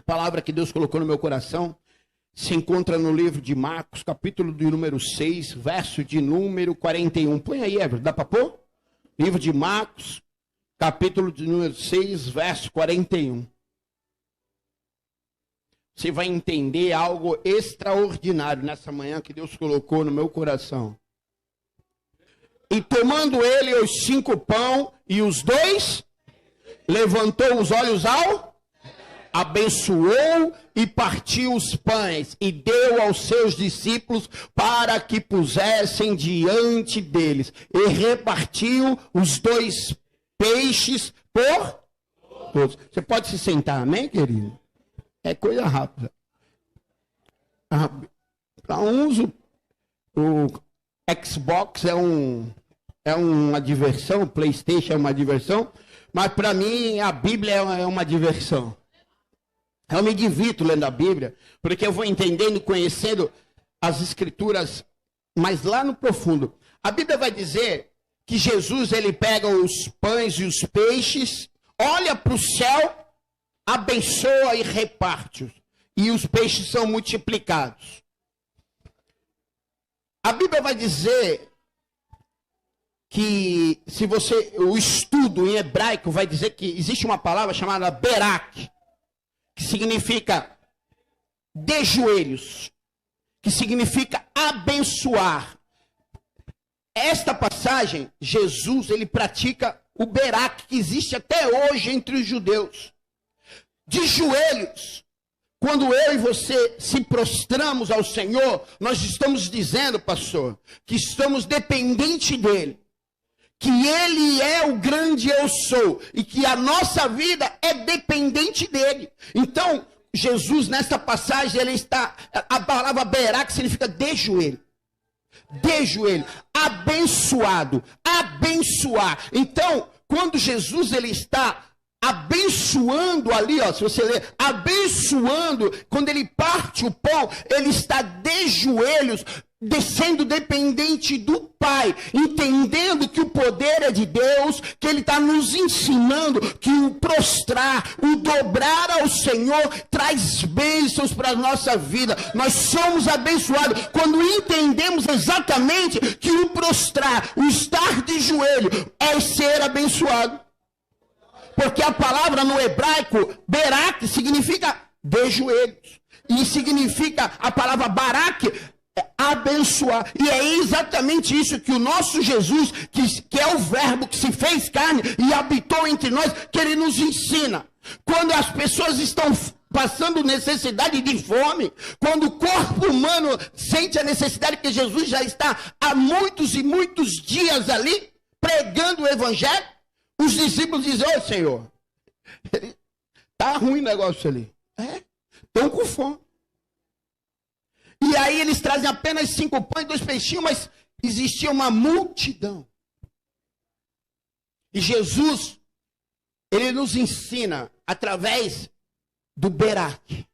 palavra que Deus colocou no meu coração se encontra no livro de Marcos, capítulo de número 6, verso de número 41. Põe aí, Everton, dá para pôr? Livro de Marcos, capítulo de número 6, verso 41. Você vai entender algo extraordinário nessa manhã que Deus colocou no meu coração. E tomando ele os 5 pães e os 2, levantou os olhos ao, abençoou e partiu os pães e deu aos seus discípulos para que pusessem diante deles. E repartiu os 2 peixes por todos. Você pode se sentar, amém, querido? É coisa rápida. Para uns, o Xbox é uma diversão, o PlayStation é uma diversão, mas para mim a Bíblia é uma diversão. Eu me divirto lendo a Bíblia, porque eu vou entendendo e conhecendo as Escrituras, mas lá no profundo. A Bíblia vai dizer que Jesus, ele pega os pães e os peixes, olha para o céu, abençoa e reparte-os. E os peixes são multiplicados. A Bíblia vai dizer que, o estudo em hebraico vai dizer que existe uma palavra chamada berak, que significa de joelhos, que significa abençoar. Esta passagem, Jesus, ele pratica o berak, que existe até hoje entre os judeus. De joelhos. Quando eu e você se prostramos ao Senhor, nós estamos dizendo, pastor, que estamos dependentes dEle. Que Ele é o grande eu sou. E que a nossa vida é dependente dEle. Então, Jesus, nessa passagem, ele está... A palavra berá, que significa de joelho. De joelho. Abençoado. Abençoar. Então, quando Jesus, ele está... abençoando ali, ó, se você ler, abençoando, quando ele parte o pão, ele está de joelhos, descendo dependente do Pai, entendendo que o poder é de Deus, que ele está nos ensinando que o prostrar, o dobrar ao Senhor, traz bênçãos para a nossa vida. Nós somos abençoados quando entendemos exatamente que o prostrar, o estar de joelho, é ser abençoado. Porque a palavra no hebraico, berak, significa de joelhos. E significa a palavra barak, abençoar. E é exatamente isso que o nosso Jesus, que é o verbo que se fez carne e habitou entre nós, que ele nos ensina. Quando as pessoas estão passando necessidade de fome, quando o corpo humano sente a necessidade, que Jesus já está há muitos e muitos dias ali, pregando o evangelho, os discípulos dizem, ô Senhor, tá ruim o negócio ali. Estão com fome. E aí eles trazem apenas 5 pães e 2 peixinhos, mas existia uma multidão. E Jesus, ele nos ensina através do berak.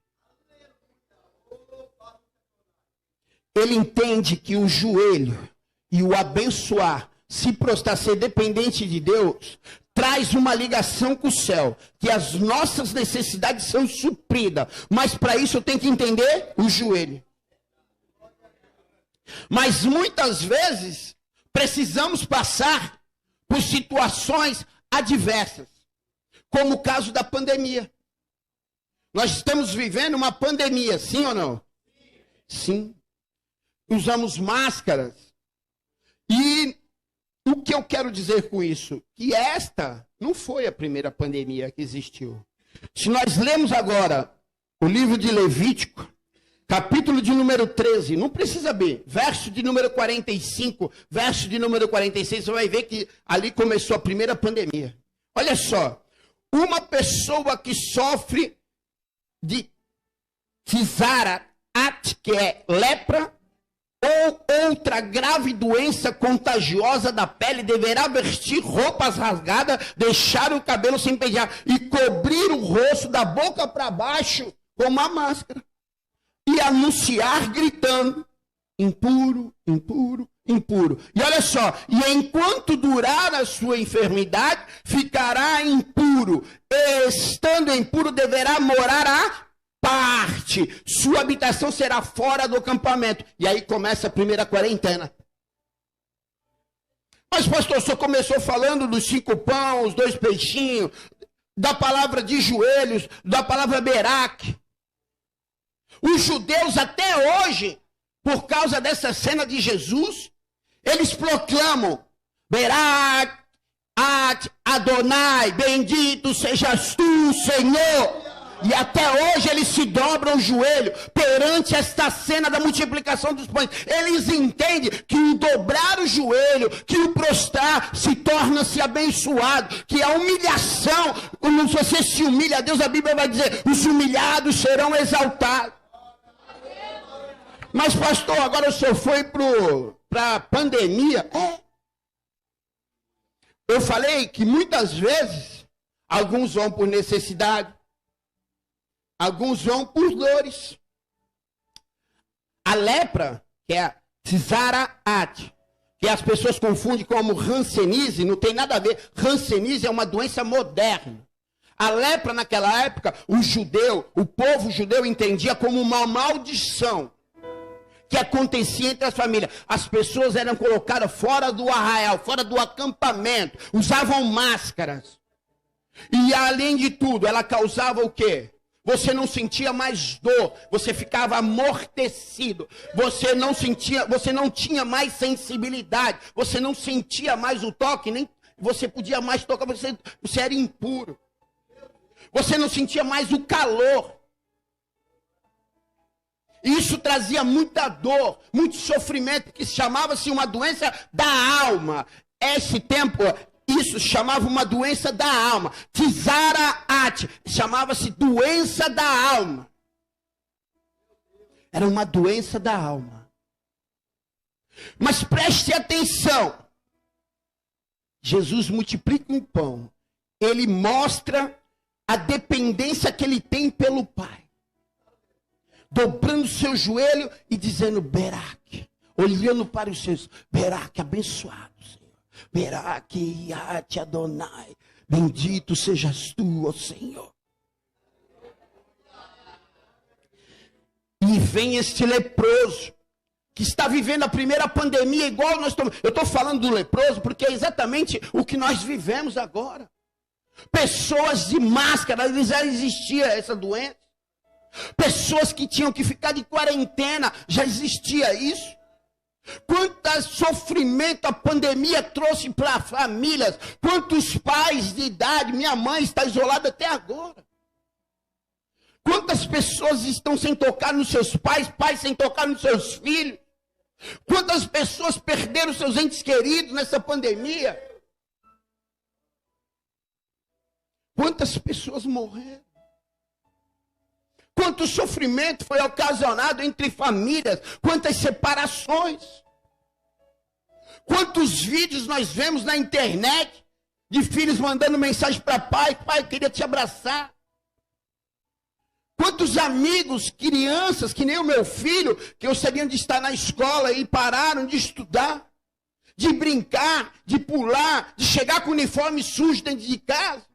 Ele entende que o joelho e o abençoar, se prostrar, ser dependente de Deus, traz uma ligação com o céu, que as nossas necessidades são supridas, mas para isso eu tenho que entender o joelho. Mas muitas vezes precisamos passar por situações adversas, como o caso da pandemia. Nós estamos vivendo uma pandemia, sim ou não? Sim. Usamos máscaras. E o que eu quero dizer com isso? Que esta não foi a primeira pandemia que existiu. Se nós lemos agora o livro de Levítico, capítulo de número 13, não precisa ver, verso de número 45, verso de número 46, você vai ver que ali começou a primeira pandemia. Olha só, uma pessoa que sofre de cisara, que é lepra, ou outra grave doença contagiosa da pele, deverá vestir roupas rasgadas, deixar o cabelo sem pentear e cobrir o rosto da boca para baixo com uma máscara. E anunciar gritando, impuro, impuro, impuro. E olha só, e enquanto durar a sua enfermidade, ficará impuro. E estando impuro, deverá morar parte, sua habitação será fora do acampamento. E aí começa a primeira quarentena. Mas pastor, o senhor começou falando dos 5 pães, 2 peixinhos, da palavra de joelhos, da palavra Beraque. Os judeus até hoje, por causa dessa cena de Jesus, eles proclamam Beraque, Adonai, bendito sejas tu, Senhor. E até hoje eles se dobram o joelho perante esta cena da multiplicação dos pães. Eles entendem que o dobrar o joelho, que o prostrar, se torna-se abençoado. Que a humilhação, quando você se humilha a Deus, a Bíblia vai dizer, os humilhados serão exaltados. Mas pastor, agora o senhor foi para a pandemia. Eu falei que muitas vezes, alguns vão por necessidade. Alguns vão por dores. A lepra, que é a Tzaraat, que as pessoas confundem como hanseníase, não tem nada a ver. Hanseníase é uma doença moderna. A lepra naquela época, o povo judeu entendia como uma maldição que acontecia entre as famílias. As pessoas eram colocadas fora do arraial, fora do acampamento, usavam máscaras. E além de tudo, ela causava o quê? Você não sentia mais dor, você ficava amortecido, você não tinha mais sensibilidade, você não sentia mais o toque, nem você podia mais tocar, você era impuro. Você não sentia mais o calor. Isso trazia muita dor, muito sofrimento, que chamava-se uma doença da alma. Esse tempo, isso chamava uma doença da alma. Tzaraat, chamava-se doença da alma. Era uma doença da alma. Mas preste atenção. Jesus multiplica um pão. Ele mostra a dependência que ele tem pelo Pai. Dobrando seu joelho e dizendo, Beraque. Olhando para os seus, Beraque, abençoado, Senhor. Beraque, Yate, Adonai. Bendito sejas tu, ó Senhor. E vem este leproso, que está vivendo a primeira pandemia igual nós estamos. Eu estou falando do leproso porque é exatamente o que nós vivemos agora. Pessoas de máscara, já existia essa doença. Pessoas que tinham que ficar de quarentena, já existia isso. Quanto sofrimento a pandemia trouxe para famílias. Quantos pais de idade, minha mãe está isolada até agora. Quantas pessoas estão sem tocar nos seus pais, pais sem tocar nos seus filhos. Quantas pessoas perderam seus entes queridos nessa pandemia. Quantas pessoas morreram. Quanto sofrimento foi ocasionado entre famílias, quantas separações. Quantos vídeos nós vemos na internet de filhos mandando mensagem para pai, pai, eu queria te abraçar. Quantos amigos, crianças, que nem o meu filho, que gostariam de estar na escola e pararam de estudar, de brincar, de pular, de chegar com o uniforme sujo dentro de casa.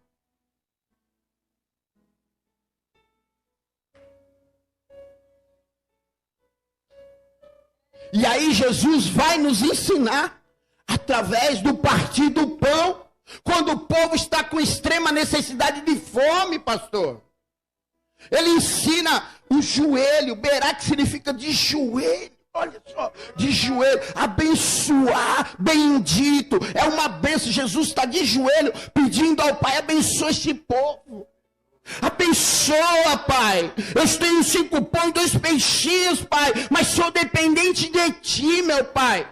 E aí Jesus vai nos ensinar, através do partir do pão, quando o povo está com extrema necessidade de fome, pastor. Ele ensina o joelho, Beraque significa de joelho, olha só, de joelho, abençoar, bendito, é uma bênção. Jesus está de joelho pedindo ao Pai, abençoa este povo. Abençoa, Pai. Eu tenho 5 pães, 2 peixinhos, Pai, mas sou dependente de Ti, meu Pai.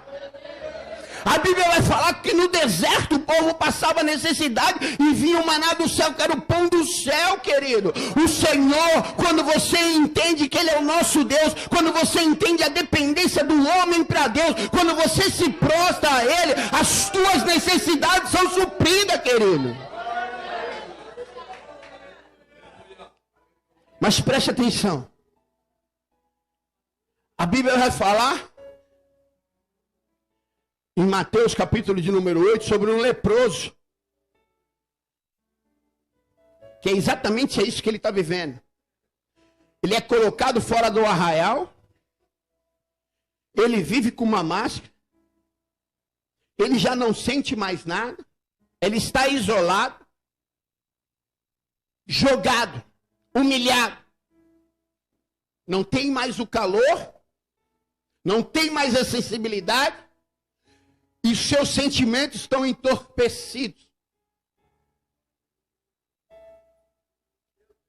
A Bíblia vai falar que no deserto o povo passava necessidade e vinha o maná do céu, que era o pão do céu, querido. O Senhor, quando você entende que Ele é o nosso Deus, quando você entende a dependência do homem para Deus, quando você se prostra a Ele, as tuas necessidades são supridas, querido. Mas preste atenção. A Bíblia vai falar em Mateus capítulo de número 8 sobre um leproso. Que é exatamente isso que ele está vivendo. Ele é colocado fora do arraial. Ele vive com uma máscara. Ele já não sente mais nada. Ele está isolado, jogado, humilhado. Não tem mais o calor, não tem mais a sensibilidade, e seus sentimentos estão entorpecidos.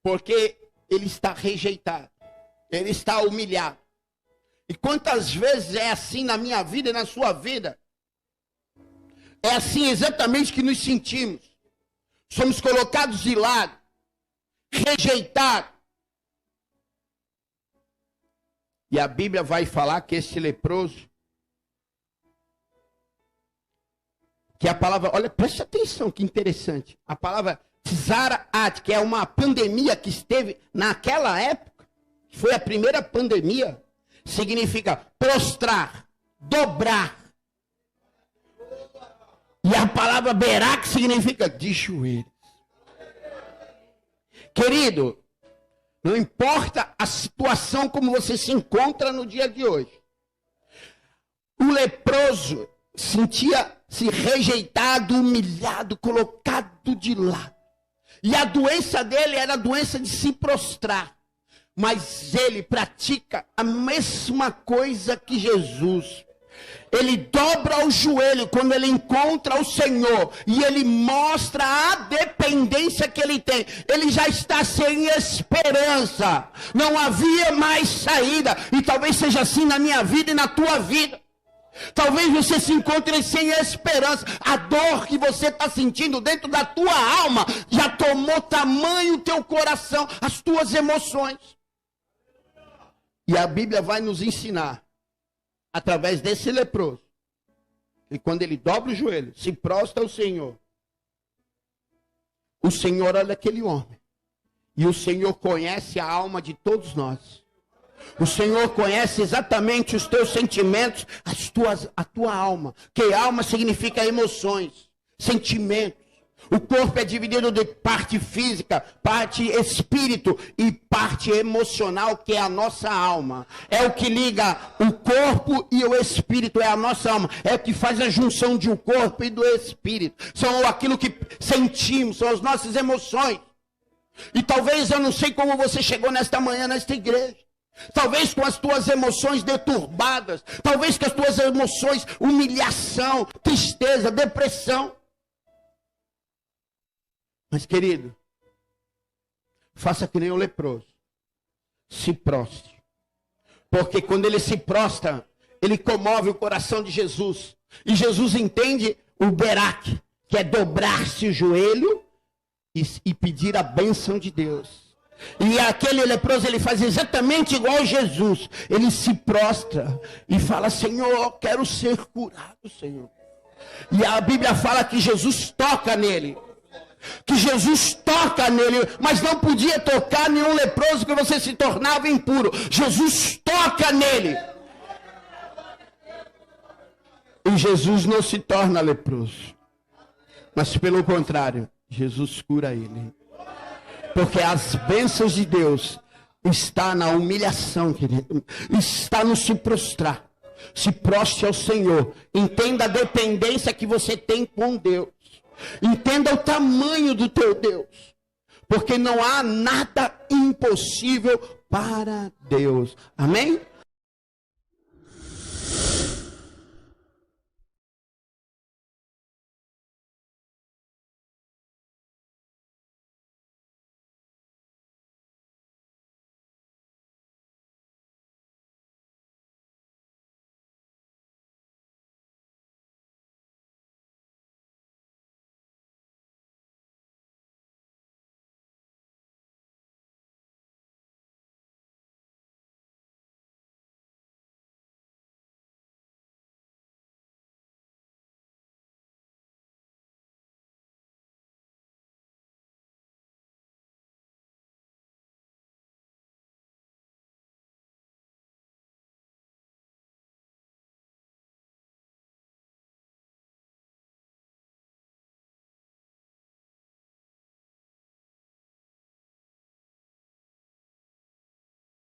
Porque ele está rejeitado, ele está humilhado. E quantas vezes é assim na minha vida e na sua vida? É assim exatamente que nos sentimos. Somos colocados de lado, rejeitados. E a Bíblia vai falar que esse leproso, que a palavra, olha, preste atenção, que interessante. A palavra Tzaraat, que é uma pandemia que esteve naquela época, que foi a primeira pandemia, significa prostrar, dobrar. E a palavra Berak significa de joelhos. Querido, não importa a situação como você se encontra no dia de hoje. O leproso sentia-se rejeitado, humilhado, colocado de lado. E a doença dele era a doença de se prostrar. Mas ele pratica a mesma coisa que Jesus. Ele dobra o joelho quando ele encontra o Senhor. E ele mostra a dependência que ele tem. Ele já está sem esperança. Não havia mais saída. E talvez seja assim na minha vida e na tua vida. Talvez você se encontre sem esperança. A dor que você está sentindo dentro da tua alma já tomou tamanho o teu coração, as tuas emoções. E a Bíblia vai nos ensinar, através desse leproso, e quando ele dobra o joelho, se prostra ao Senhor, o Senhor olha aquele homem, e o Senhor conhece a alma de todos nós. O Senhor conhece exatamente os teus sentimentos, a tua alma. Que alma significa emoções, sentimentos. O corpo é dividido de parte física, parte espírito e parte emocional, que é a nossa alma. É o que liga o corpo e o espírito, é a nossa alma. É o que faz a junção de um corpo e do espírito. São aquilo que sentimos, são as nossas emoções. E talvez eu não sei como você chegou nesta manhã, nesta igreja. Talvez com as tuas emoções deturbadas, talvez com as tuas emoções, humilhação, tristeza, depressão. Mas querido, faça que nem o leproso, se prostre. Porque quando ele se prostra, ele comove o coração de Jesus. E Jesus entende o Berak, que é dobrar-se o joelho e pedir a bênção de Deus. E aquele leproso, ele faz exatamente igual a Jesus. Ele se prostra e fala: Senhor, quero ser curado, Senhor. E a Bíblia fala que Jesus toca nele. Que Jesus toca nele, mas não podia tocar nenhum leproso, que você se tornava impuro. Jesus toca nele. E Jesus não se torna leproso. Mas pelo contrário, Jesus cura ele. Porque as bênçãos de Deus está na humilhação, querido. Está no se prostrar. Se prostre ao Senhor. Entenda a dependência que você tem com Deus. Entenda o tamanho do teu Deus. Porque não há nada impossível para Deus. Amém?